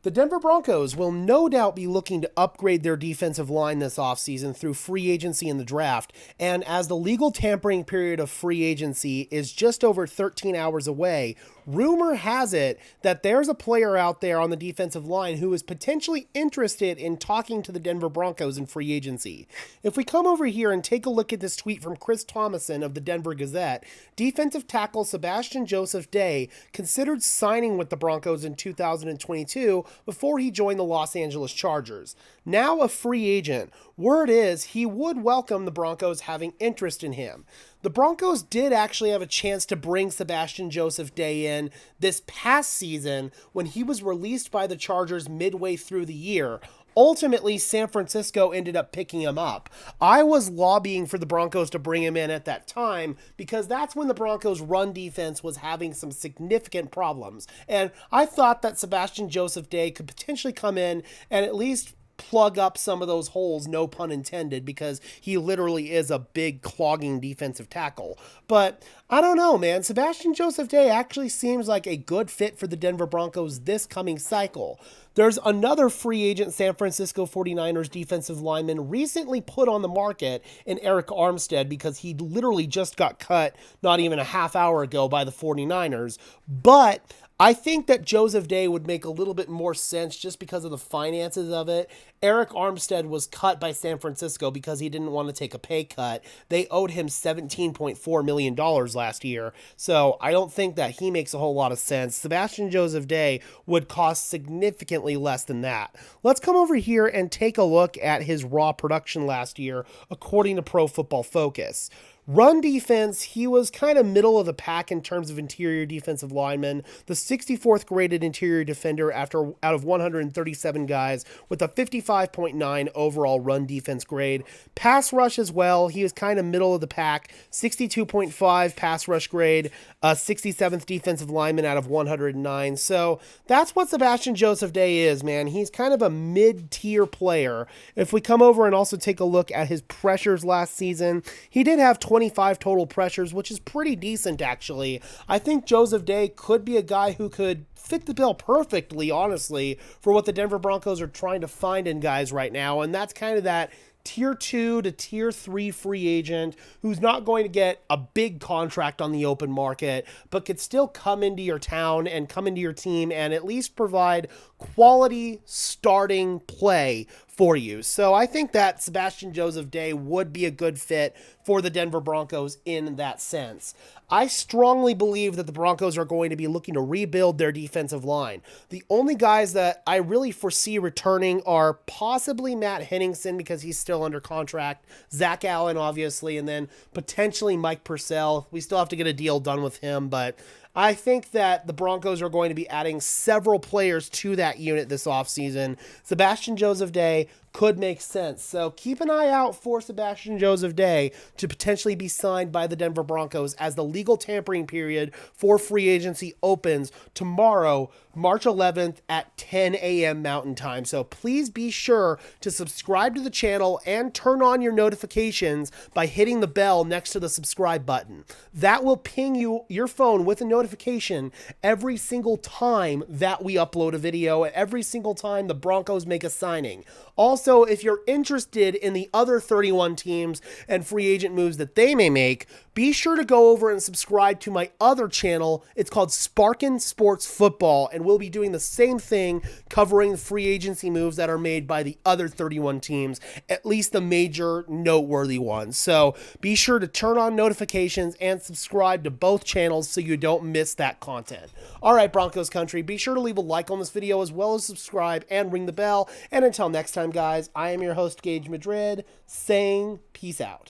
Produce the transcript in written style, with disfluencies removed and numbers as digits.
The Denver Broncos will no doubt be looking to upgrade their defensive line this offseason through free agency and the draft. And as the legal tampering period of free agency is just over 13 hours away, rumor has it that there's a player out there on the defensive line who is potentially interested in talking to the Denver Broncos in free agency. If we come over here and take a look at this tweet from Chris Thomason of the Denver Gazette, defensive tackle Sebastian Joseph-Day considered signing with the Broncos in 2022 before he joined the Los Angeles Chargers. Now a free agent, word is he would welcome the Broncos having interest in him. The Broncos did actually have a chance to bring Sebastian Joseph-Day in this past season when he was released by the Chargers midway through the year. Ultimately, San Francisco ended up picking him up. I was lobbying for the Broncos to bring him in at that time because that's when the Broncos' run defense was having some significant problems. And I thought that Sebastian Joseph-Day could potentially come in and at least plug up some of those holes, no pun intended, because he literally is a big clogging defensive tackle. But I don't know, man. Sebastian Joseph-Day actually seems like a good fit for the Denver Broncos this coming cycle. There's another free agent San Francisco 49ers defensive lineman recently put on the market in Eric Armstead because he literally just got cut not even a half hour ago by the 49ers. But I think that Joseph-Day would make a little bit more sense just because of the finances of it. Eric Armstead was cut by San Francisco because he didn't want to take a pay cut. They owed him $17.4 million last year, so I don't think that he makes a whole lot of sense. Sebastian Joseph-Day would cost significantly less than that. Let's come over here and take a look at his raw production last year, according to Pro Football Focus. Run defense, he was kind of middle of the pack in terms of interior defensive linemen, the 64th graded interior defender out of 137 guys with a 55.9 overall run defense grade. Pass rush as well, he was kind of middle of the pack, 62.5 pass rush grade, 67th defensive lineman out of 109. So that's what Sebastian Joseph-Day is, man. He's kind of a mid-tier player. If we come over and also take a look at his pressures last season, he did have 25 total pressures, which is pretty decent, actually. I think Joseph-Day could be a guy who could fit the bill perfectly, honestly, for what the Denver Broncos are trying to find in guys right now, and that's kind of that tier 2 to tier 3 free agent who's not going to get a big contract on the open market, but could still come into your town and come into your team and at least provide quality starting play for you. So I think that Sebastian Joseph-Day would be a good fit for the Denver Broncos in that sense. I strongly believe that the Broncos are going to be looking to rebuild their defensive line. The only guys that I really foresee returning are possibly Matt Henningsen because he's still under contract, Zach Allen obviously, and then potentially Mike Purcell. We still have to get a deal done with him, but I think that the Broncos are going to be adding several players to that unit this offseason. Sebastian Joseph-Day could make sense. So keep an eye out for Sebastian Joseph-Day to potentially be signed by the Denver Broncos as the legal tampering period for free agency opens tomorrow, March 11th at 10 a.m. Mountain Time. So please be sure to subscribe to the channel and turn on your notifications by hitting the bell next to the subscribe button. That will ping your phone with a notification every single time that we upload a video and every single time the Broncos make a signing. Also, if you're interested in the other 31 teams and free agent moves that they may make, be sure to go over and subscribe to my other channel. It's called Sparkin' Sports Football, and we'll be doing the same thing, covering free agency moves that are made by the other 31 teams, at least the major noteworthy ones. So be sure to turn on notifications and subscribe to both channels so you don't miss that content. All right, Broncos country, be sure to leave a like on this video as well as subscribe and ring the bell. And until next time, guys, I am your host, Gage Madrid, saying peace out.